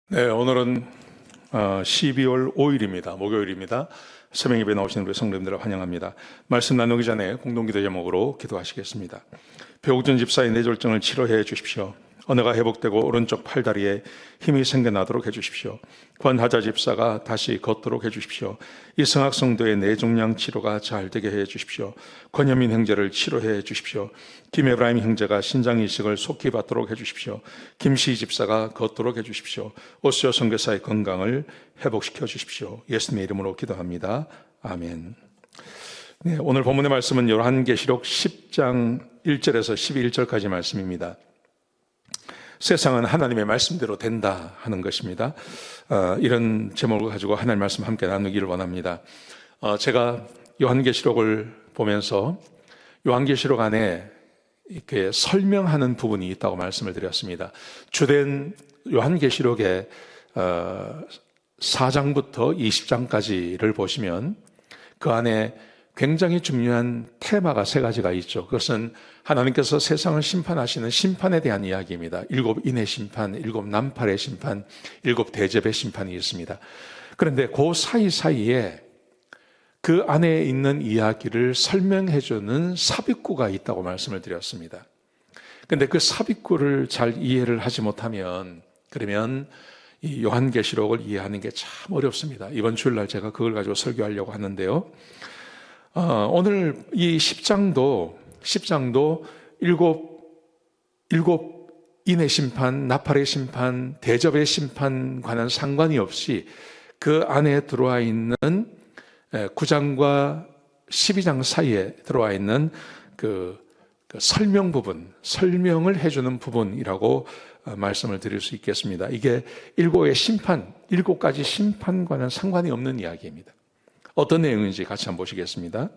네, 오늘은 12월 5일입니다. 목요일입니다. 새벽 예배 나오시는 우리 성도님들을 환영합니다. 말씀 나누기 전에 공동기도 제목으로 기도하시겠습니다. 배옥준 집사의 뇌졸중을 치료해 주십시오. 언어가 회복되고 오른쪽 팔다리에 힘이 생겨나도록 해주십시오. 권하자 집사가 다시 걷도록 해주십시오. 이승학 성도의 뇌종양 치료가 잘 되게 해주십시오. 권현민 형제를 치료해 주십시오. 김에브라임 형제가 신장 이식을 속히 받도록 해주십시오. 김시 집사가 걷도록 해주십시오. 오스요 선교사의 건강을 회복시켜 주십시오. 예수님의 이름으로 기도합니다. 아멘. 네, 오늘 본문의 말씀은 요한계시록 10장 1절에서 11절까지 말씀입니다. 세상은 하나님의 말씀대로 된다 하는 것입니다. 이런 제목을 가지고 하나님의 말씀 함께 나누기를 원합니다. 제가 요한계시록을 보면서 요한계시록 안에 이렇게 설명하는 부분이 있다고 말씀을 드렸습니다. 주된 요한계시록의 4장부터 20장까지를 보시면 그 안에 굉장히 중요한 테마가 세 가지가 있죠. 그것은 하나님께서 세상을 심판하시는 심판에 대한 이야기입니다. 7인의 심판, 7난팔의 심판, 7대접의 심판이 있습니다. 그런데 그 사이사이에 그 안에 있는 이야기를 설명해주는 삽입구가 있다고 말씀을 드렸습니다. 그런데 그 삽입구를 잘 이해를 하지 못하면 그러면 이 요한계시록을 이해하는 게 참 어렵습니다. 이번 주일날 제가 그걸 가지고 설교하려고 하는데요. 오늘 이 10장도 일곱 인의 심판, 나팔의 심판, 대접의 심판과는 상관이 없이 그 안에 들어와 있는 9장과 12장 사이에 들어와 있는 그 설명 부분, 설명을 해주는 부분이라고 말씀을 드릴 수 있겠습니다. 이게 7가지 심판과는 상관이 없는 이야기입니다. 어떤 내용인지 같이 한번 보시겠습니다.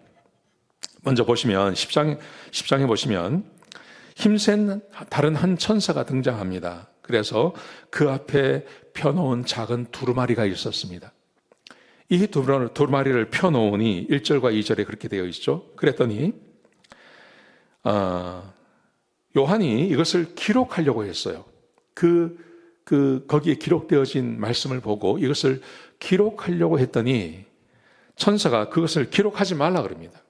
먼저 보시면 10장에 보시면 힘센 다른 한 천사가 등장합니다. 그래서 그 앞에 펴놓은 작은 두루마리가 있었습니다. 이 두루마리를 펴놓으니 1절과 2절에 그렇게 되어 있죠. 그랬더니 요한이 이것을 기록하려고 했어요. 거기에 기록되어진 말씀을 보고 이것을 기록하려고 했더니 천사가 그것을 기록하지 말라 그럽니다.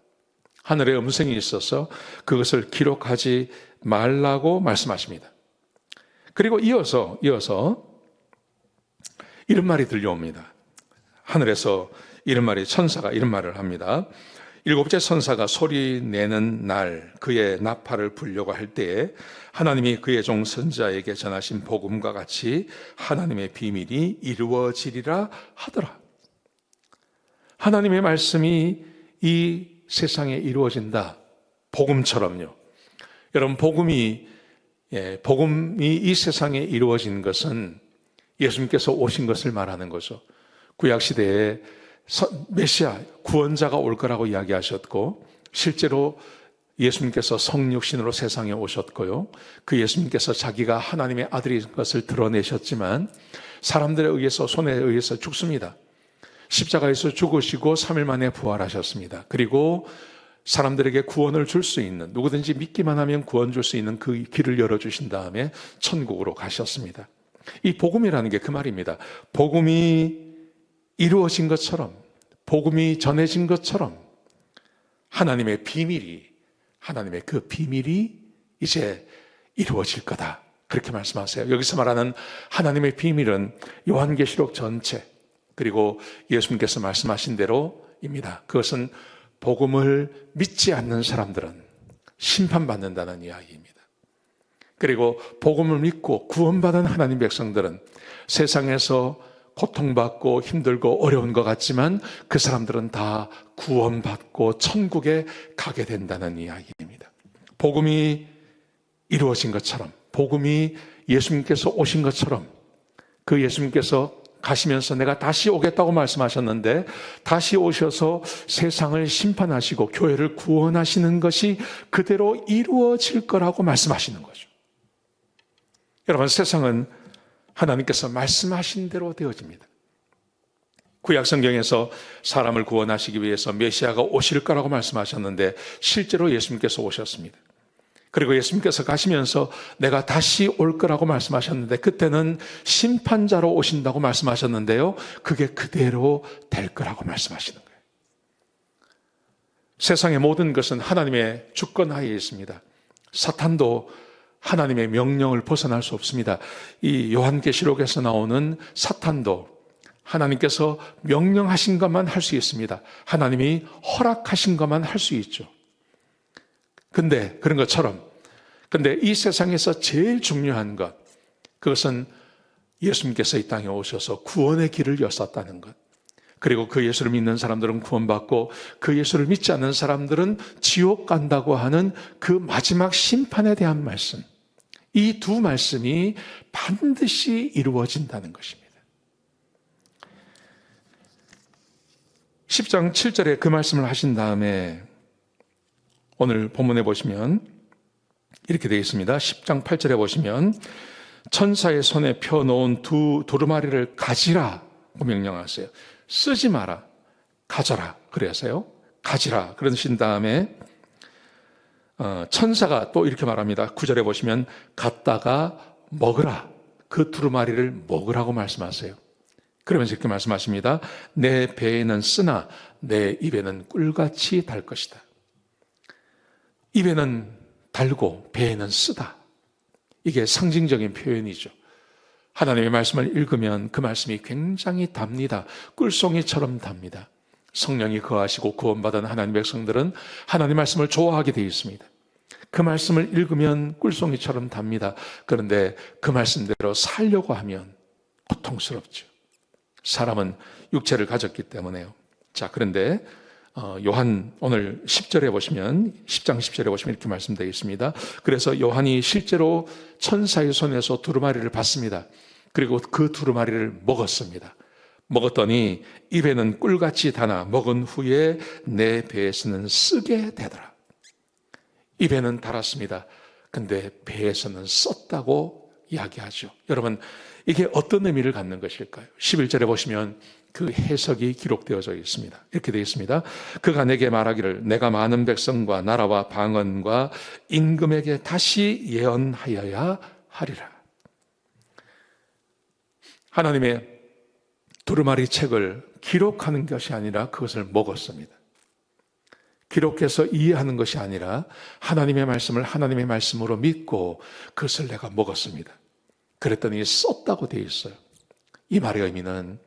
하늘에 음성이 있어서 그것을 기록하지 말라고 말씀하십니다. 그리고 이어서 이런 말이 들려옵니다. 하늘에서 천사가 이런 말을 합니다. 7째 천사가 소리 내는 날 그의 나팔을 불려고 할 때에 하나님이 그의 종 선지자에게 전하신 복음과 같이 하나님의 비밀이 이루어지리라 하더라. 하나님의 말씀이 이 세상에 이루어진다. 복음처럼요. 여러분, 복음이 이 세상에 이루어진 것은 예수님께서 오신 것을 말하는 거죠. 구약시대에 메시아, 구원자가 올 거라고 이야기하셨고, 실제로 예수님께서 성육신으로 세상에 오셨고요. 그 예수님께서 자기가 하나님의 아들인 것을 드러내셨지만, 사람들에 의해서, 손에 의해서 죽습니다. 십자가에서 죽으시고 3일 만에 부활하셨습니다. 그리고 사람들에게 구원을 줄 수 있는, 누구든지 믿기만 하면 구원 줄 수 있는 그 길을 열어주신 다음에 천국으로 가셨습니다. 이 복음이라는 게 그 말입니다. 복음이 이루어진 것처럼, 복음이 전해진 것처럼 하나님의 그 비밀이 이제 이루어질 거다. 그렇게 말씀하세요. 여기서 말하는 하나님의 비밀은 요한계시록 전체, 그리고 예수님께서 말씀하신 대로입니다. 그것은 복음을 믿지 않는 사람들은 심판받는다는 이야기입니다. 그리고 복음을 믿고 구원받은 하나님 백성들은 세상에서 고통받고 힘들고 어려운 것 같지만 그 사람들은 다 구원받고 천국에 가게 된다는 이야기입니다. 복음이 이루어진 것처럼, 복음이 예수님께서 오신 것처럼, 그 예수님께서 가시면서 내가 다시 오겠다고 말씀하셨는데 다시 오셔서 세상을 심판하시고 교회를 구원하시는 것이 그대로 이루어질 거라고 말씀하시는 거죠. 여러분, 세상은 하나님께서 말씀하신 대로 되어집니다. 구약성경에서 사람을 구원하시기 위해서 메시아가 오실 거라고 말씀하셨는데 실제로 예수님께서 오셨습니다. 그리고 예수님께서 가시면서 내가 다시 올 거라고 말씀하셨는데 그때는 심판자로 오신다고 말씀하셨는데요. 그게 그대로 될 거라고 말씀하시는 거예요. 세상의 모든 것은 하나님의 주권 하에 있습니다. 사탄도 하나님의 명령을 벗어날 수 없습니다. 이 요한계시록에서 나오는 사탄도 하나님께서 명령하신 것만 할 수 있습니다. 하나님이 허락하신 것만 할 수 있죠. 근데 그런 것처럼 이 세상에서 제일 중요한 것, 그것은 예수님께서 이 땅에 오셔서 구원의 길을 여셨다는 것, 그리고 그 예수를 믿는 사람들은 구원받고 그 예수를 믿지 않는 사람들은 지옥 간다고 하는 그 마지막 심판에 대한 말씀, 이 두 말씀이 반드시 이루어진다는 것입니다. 10장 7절에 그 말씀을 하신 다음에 오늘 본문에 보시면 이렇게 되어 있습니다. 10장 8절에 보시면 천사의 손에 펴놓은 두 두루마리를 가지라고 명령하세요. 쓰지 마라, 가져라 그래서요. 가지라 그러신 다음에 천사가 또 이렇게 말합니다. 9절에 보시면 갖다가 먹으라, 그 두루마리를 먹으라고 말씀하세요. 그러면서 이렇게 말씀하십니다. 내 배에는 쓰나 내 입에는 꿀같이 달 것이다. 입에는 달고 배에는 쓰다. 이게 상징적인 표현이죠. 하나님의 말씀을 읽으면 그 말씀이 굉장히 답니다. 꿀송이처럼 답니다. 성령이 거하시고 구원받은 하나님 백성들은 하나님 말씀을 좋아하게 되어 있습니다. 그 말씀을 읽으면 꿀송이처럼 답니다. 그런데 그 말씀대로 살려고 하면 고통스럽죠. 사람은 육체를 가졌기 때문에요. 자, 그런데 요한 오늘 10절에 보시면 10장 10절에 보시면 이렇게 말씀되어 있습니다. 그래서 요한이 실제로 천사의 손에서 두루마리를 받습니다. 그리고 그 두루마리를 먹었습니다. 먹었더니 입에는 꿀같이 달아 먹은 후에 내 배에서는 쓰게 되더라. 입에는 달았습니다. 근데 배에서는 썼다고 이야기하죠. 여러분, 이게 어떤 의미를 갖는 것일까요? 11절에 보시면 그 해석이 기록되어져 있습니다. 이렇게 되어 있습니다. 그가 내게 말하기를 내가 많은 백성과 나라와 방언과 임금에게 다시 예언하여야 하리라. 하나님의 두루마리 책을 기록하는 것이 아니라 그것을 먹었습니다. 기록해서 이해하는 것이 아니라 하나님의 말씀을 하나님의 말씀으로 믿고 그것을 내가 먹었습니다. 그랬더니 썼다고 되어 있어요. 이 말의 의미는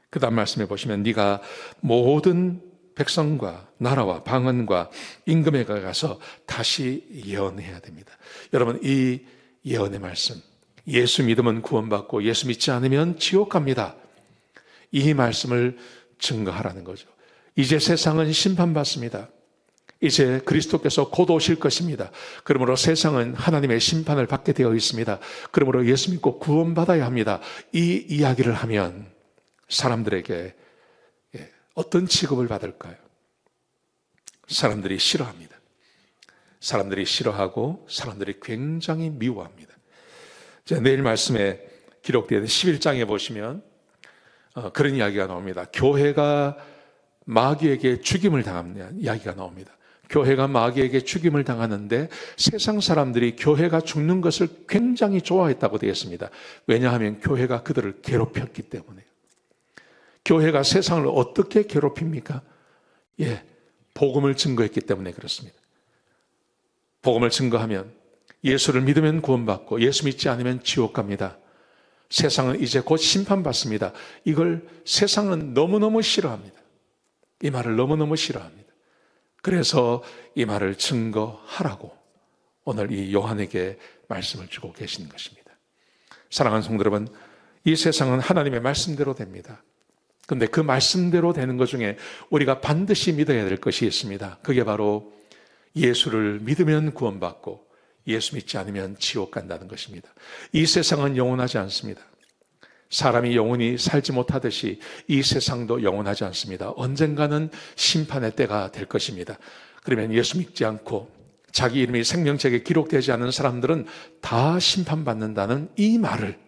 그 다음 말씀에 보시면 네가 모든 백성과 나라와 방언과 임금에게 가서 다시 예언해야 됩니다. 여러분, 이 예언의 말씀, 예수 믿으면 구원받고 예수 믿지 않으면 지옥 갑니다. 이 말씀을 증거하라는 거죠. 이제 세상은 심판받습니다. 이제 그리스도께서 곧 오실 것입니다. 그러므로 세상은 하나님의 심판을 받게 되어 있습니다. 그러므로 예수 믿고 구원받아야 합니다. 이 이야기를 하면 사람들에게 어떤 취급을 받을까요? 사람들이 싫어합니다. 사람들이 싫어하고 사람들이 굉장히 미워합니다. 내일 말씀에 기록되어 11장에 보시면 그런 이야기가 나옵니다. 교회가 마귀에게 죽임을 당하는 이야기가 나옵니다. 교회가 마귀에게 죽임을 당하는데 세상 사람들이 교회가 죽는 것을 굉장히 좋아했다고 되어 있습니다. 왜냐하면 교회가 그들을 괴롭혔기 때문에요. 교회가 세상을 어떻게 괴롭힙니까? 복음을 증거했기 때문에 그렇습니다. 복음을 증거하면 예수를 믿으면 구원받고 예수 믿지 않으면 지옥 갑니다. 세상은 이제 곧 심판받습니다. 이걸 세상은 너무너무 싫어합니다. 이 말을 너무너무 싫어합니다. 그래서 이 말을 증거하라고 오늘 이 요한에게 말씀을 주고 계시는 것입니다. 사랑하는 성도 여러분, 이 세상은 하나님의 말씀대로 됩니다. 그런데 그 말씀대로 되는 것 중에 우리가 반드시 믿어야 될 것이 있습니다. 그게 바로 예수를 믿으면 구원받고 예수 믿지 않으면 지옥 간다는 것입니다. 이 세상은 영원하지 않습니다. 사람이 영원히 살지 못하듯이 이 세상도 영원하지 않습니다. 언젠가는 심판의 때가 될 것입니다. 그러면 예수 믿지 않고 자기 이름이 생명책에 기록되지 않은 사람들은 다 심판받는다는 이 말을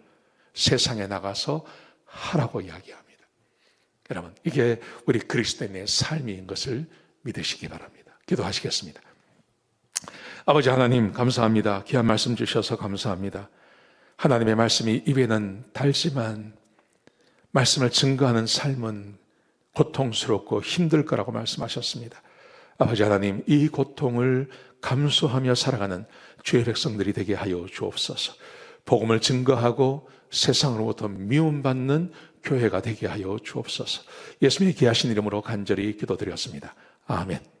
세상에 나가서 하라고 이야기합니다. 여러분, 이게 우리 그리스도인의 삶인 것을 믿으시기 바랍니다. 기도하시겠습니다. 아버지 하나님 감사합니다. 귀한 말씀 주셔서 감사합니다. 하나님의 말씀이 입에는 달지만 말씀을 증거하는 삶은 고통스럽고 힘들 거라고 말씀하셨습니다. 아버지 하나님, 이 고통을 감수하며 살아가는 주의 백성들이 되게 하여 주옵소서. 복음을 증거하고 세상으로부터 미움받는 교회가 되게 하여 주옵소서. 예수님의 귀하신 이름으로 간절히 기도드렸습니다. 아멘.